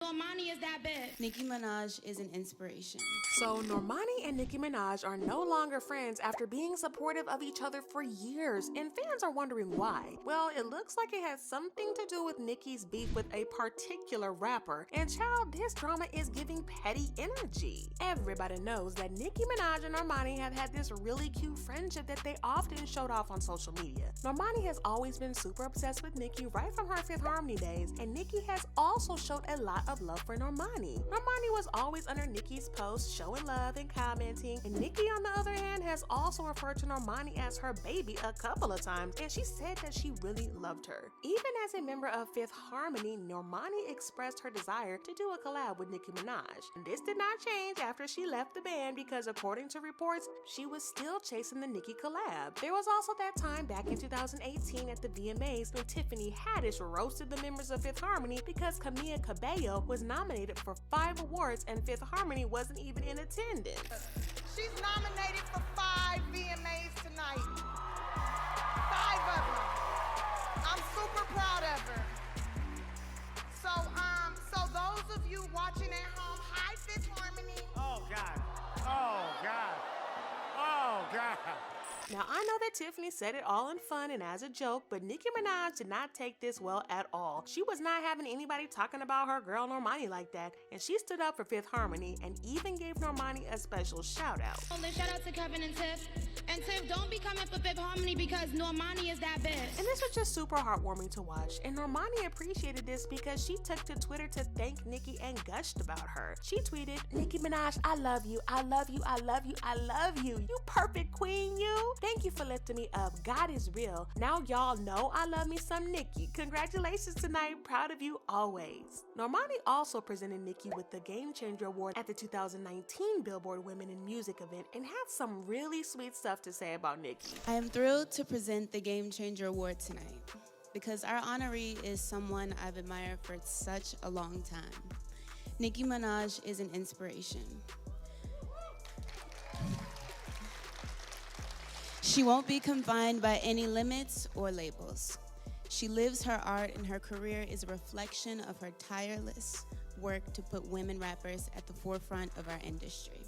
Normani is that bitch. Nicki Minaj is an inspiration. So Normani and Nicki Minaj are no longer friends after being supportive of each other for years, and fans are wondering why. Well, it looks like it has something to do with Nicki's beef with a particular rapper, and child, this drama is giving petty energy. Everybody knows that Nicki Minaj and Normani have had this really cute friendship that they often showed off on social media. Normani has always been super obsessed with Nicki right from her Fifth Harmony days, and Nicki has also showed a lot of love for Normani. Normani was always under Nicki's posts showing love and commenting, and Nicki on the other hand has also referred to Normani as her baby a couple of times, and she said that she really loved her. Even as a member of Fifth Harmony, Normani expressed her desire to do a collab with Nicki Minaj. And this did not change after she left the band because according to reports, she was still chasing the Nicki collab. There was also that time back in 2018 at the VMAs when Tiffany Haddish roasted the members of Fifth Harmony because Camila Cabello was nominated for 5 awards and Fifth Harmony wasn't even in attendance. She's nominated for 5 VMAs tonight. 5 of them. I'm super proud of her. So those of you watching at home, hi Fifth Harmony. Oh God. Oh God. Oh God. Now, I know that Tiffany said it all in fun and as a joke, but Nicki Minaj did not take this well at all. She was not having anybody talking about her girl Normani like that, and she stood up for Fifth Harmony and even gave Normani a special shout out. Shout out to Kevin and Tiff. And Tiff, don't be coming for Fifth Harmony because Normani is that bitch. And this was just super heartwarming to watch, and Normani appreciated this because she took to Twitter to thank Nicki and gushed about her. She tweeted, "Nicki Minaj, I love you, I love you, I love you, I love you. You perfect queen, you. Thank you for lifting me up. God is real. Now y'all know I love me some Nicki. Congratulations tonight. Proud of you always." Normani also presented Nicki with the Game Changer Award at the 2019 Billboard Women in Music event and had some really sweet stuff to say about Nicki. I am thrilled to present the Game Changer Award tonight because our honoree is someone I've admired for such a long time. Nicki Minaj is an inspiration. She won't be confined by any limits or labels. She lives her art, and her career is a reflection of her tireless work to put women rappers at the forefront of our industry.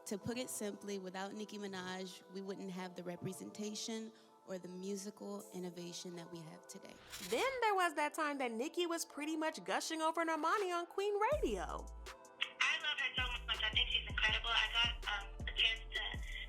To put it simply, without Nicki Minaj, we wouldn't have the representation or the musical innovation that we have today. Then there was that time that Nicki was pretty much gushing over Normani on Queen Radio. I love her so much. I think she's incredible. I got a chance to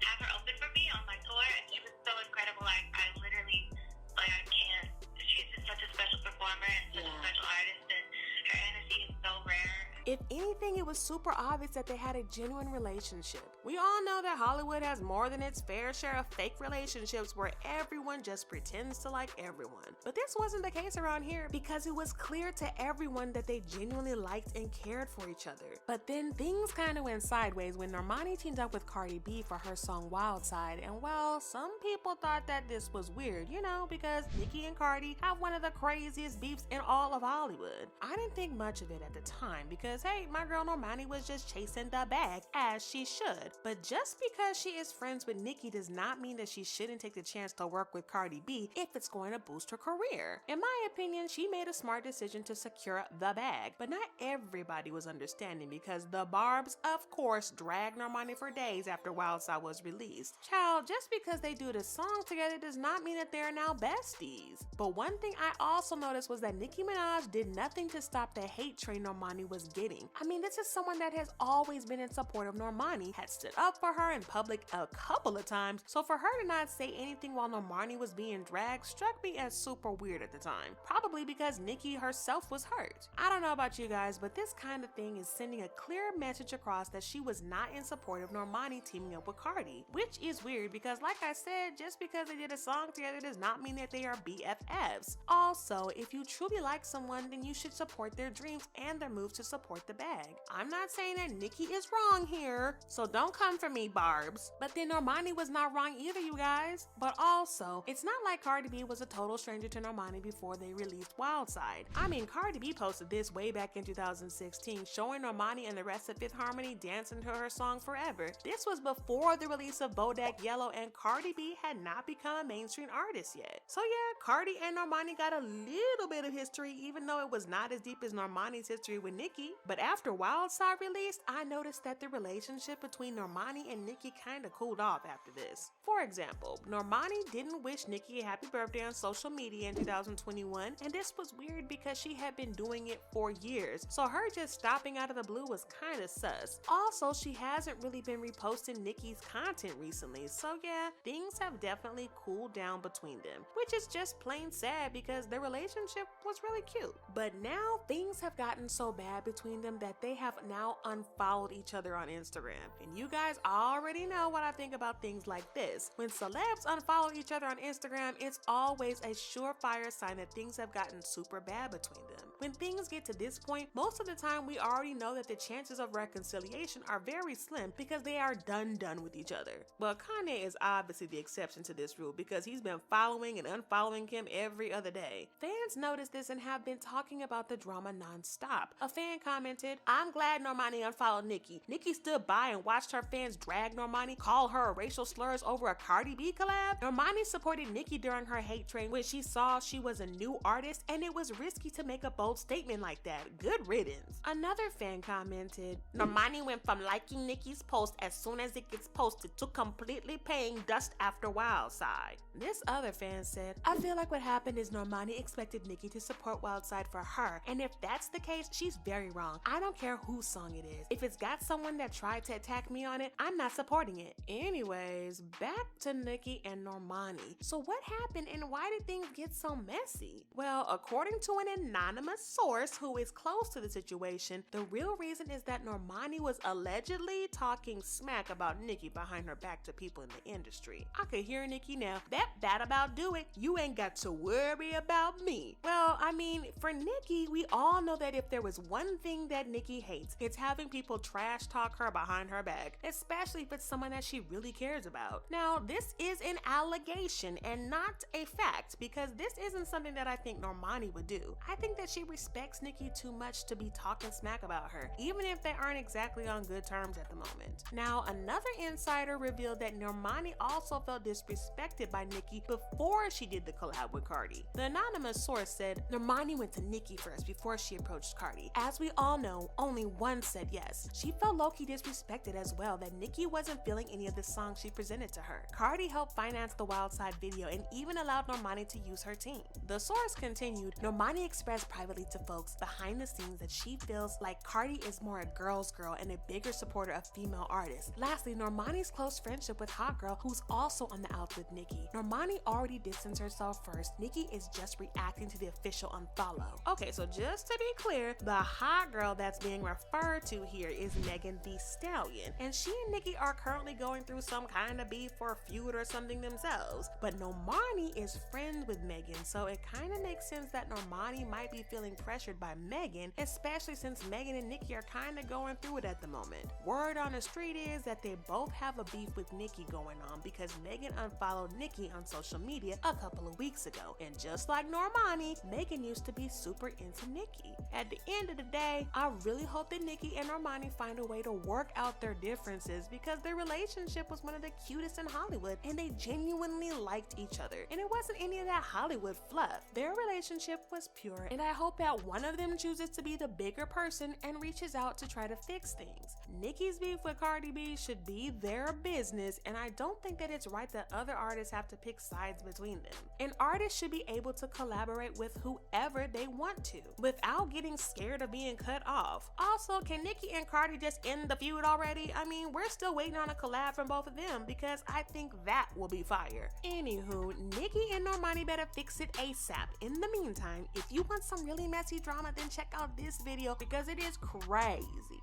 have her open for me on my tour, and she was so incredible. I literally, I can't. She's just such a special performer and such a special artist, and her energy is so rare. If anything, it was super obvious that they had a genuine relationship. We all know that Hollywood has more than its fair share of fake relationships where everyone just pretends to like everyone. But this wasn't the case around here because it was clear to everyone that they genuinely liked and cared for each other. But then things kind of went sideways when Normani teamed up with Cardi B for her song Wild Side, and well, some people thought that this was weird, you know, because Nicki and Cardi have one of the craziest beefs in all of Hollywood. I didn't think much of it at the time because hey, my girl Normani was just chasing the bag, as she should. But just because she is friends with Nicki does not mean that she shouldn't take the chance to work with Cardi B if it's going to boost her career. In my opinion, she made a smart decision to secure the bag, but not everybody was understanding because the Barbs, of course, dragged Normani for days after Wild Side was released. Child, just because they do the song together does not mean that they are now besties. But one thing I also noticed was that Nicki Minaj did nothing to stop the hate train Normani was getting. I mean, this is someone that has always been in support of Normani, had stood up for her in public a couple of times, so for her to not say anything while Normani was being dragged struck me as super weird at the time. Probably because Nicki herself was hurt. I don't know about you guys, but this kind of thing is sending a clear message across that she was not in support of Normani teaming up with Cardi, which is weird because like I said, just because they did a song together does not mean that they are BFFs. Also, if you truly like someone, then you should support their dreams and their moves to support the bag. I'm not saying that Nicki is wrong here, so don't come for me, Barbs. But then Normani was not wrong either, you guys. But also, it's not like Cardi B was a total stranger to Normani before they released Wild Side. I mean, Cardi B posted this way back in 2016, showing Normani and the rest of Fifth Harmony dancing to her song Forever. This was before the release of Bodak Yellow, and Cardi B had not become a mainstream artist yet. So yeah, Cardi and Normani got a little bit of history, even though it was not as deep as Normani's history with Nicki. But after Wild Side released, I noticed that the relationship between Normani and Nicki kinda cooled off after this. For example, Normani didn't wish Nicki a happy birthday on social media in 2021, and this was weird because she had been doing it for years, so her just stopping out of the blue was kinda sus. Also, she hasn't really been reposting Nicki's content recently, so yeah, things have definitely cooled down between them, which is just plain sad because their relationship was really cute. But now things have gotten so bad between them that they have now unfollowed each other on Instagram. And you guys already know what I think about things like this. When celebs unfollow each other on Instagram, it's always a surefire sign that things have gotten super bad between them. When things get to this point, most of the time we already know that the chances of reconciliation are very slim because they are done with each other. But Kanye is obviously the exception to this rule because he's been following and unfollowing Kim every other day. Fans noticed this and have been talking about the drama non-stop. A fan commented, "I'm glad Normani unfollowed Nicki. Nicki stood by and watched her fans drag Normani, call her racial slurs over a Cardi B collab. Normani supported Nicki during her hate train when she saw she was a new artist, and it was risky to make a bold statement like that. Good riddance." Another fan commented, "Normani went from liking Nicki's post as soon as it gets posted to completely paying dust after Wild Side." This other fan said, "I feel like what happened is Normani expected Nicki to support Wild Side for her, and if that's the case, she's very wrong. I don't care whose song it is. If it's got someone that tried to attack me on it, I'm not supporting it." Anyways, back to Nicki and Normani. So what happened and why did things get so messy? Well, according to an anonymous source who is close to the situation, the real reason is that Normani was allegedly talking smack about Nicki behind her back to people in the industry. I could hear Nicki now, "That about do it. You ain't got to worry about me." Well, I mean, for Nicki, we all know that if there was one thing that Nicki hates, it's having people trash talk her behind her back, especially if it's someone that she really cares about. Now, this is an allegation and not a fact because this isn't something that I think Normani would do. I think that she respects Nicki too much to be talking smack about her, even if they aren't exactly on good terms at the moment. Now, another insider revealed that Normani also felt disrespected by Nicki before she did the collab with Cardi. The anonymous source said, "Normani went to Nicki first before she approached Cardi. As we all know, only one said yes. She felt low-key disrespected as well that Nicki wasn't feeling any of the songs she presented to her. Cardi helped finance the Wild Side video and even allowed Normani to use her team." The source continued, "Normani expressed privately to folks behind the scenes that she feels like Cardi is more a girl's girl and a bigger supporter of female artists. Lastly, Normani's close friendship with Hot Girl, who's also on the outs with Nicki. Normani already distanced herself first. Nicki is just reacting to the official unfollow." Okay, so just to be clear, the Hot Girl that's being referred to here is Megan Thee Stallion, and she and Nicki are currently going through some kind of beef or feud or something themselves. But Normani is friends with Megan, so it kind of makes sense that Normani might be feeling pressured by Megan, especially since Megan and Nicki are kind of going through it at the moment. Word on the street is that they both have a beef with Nicki going on because Megan unfollowed Nicki on social media a couple of weeks ago, and just like Normani, Megan used to be super into Nicki. At the end of the day, I really hope that Nicki and Normani find a way to work out their differences because their relationship was one of the cutest in Hollywood and they genuinely liked each other, and it wasn't any of that Hollywood fluff. Their relationship was pure, and I hope that one of them chooses to be the bigger person and reaches out to try to fix things. Nicki's beef with Cardi B should be their business, and I don't think that it's right that other artists have to pick sides between them. An artist should be able to collaborate with whoever they want to without getting scared of being cut off. Also, can Nicki and Cardi just end the feud already? I mean, we're still waiting on a collab from both of them because I think that will be fire. Anywho, Nicki and Normani better fix it ASAP. In the meantime, if you want some really messy drama, then check out this video because it is crazy.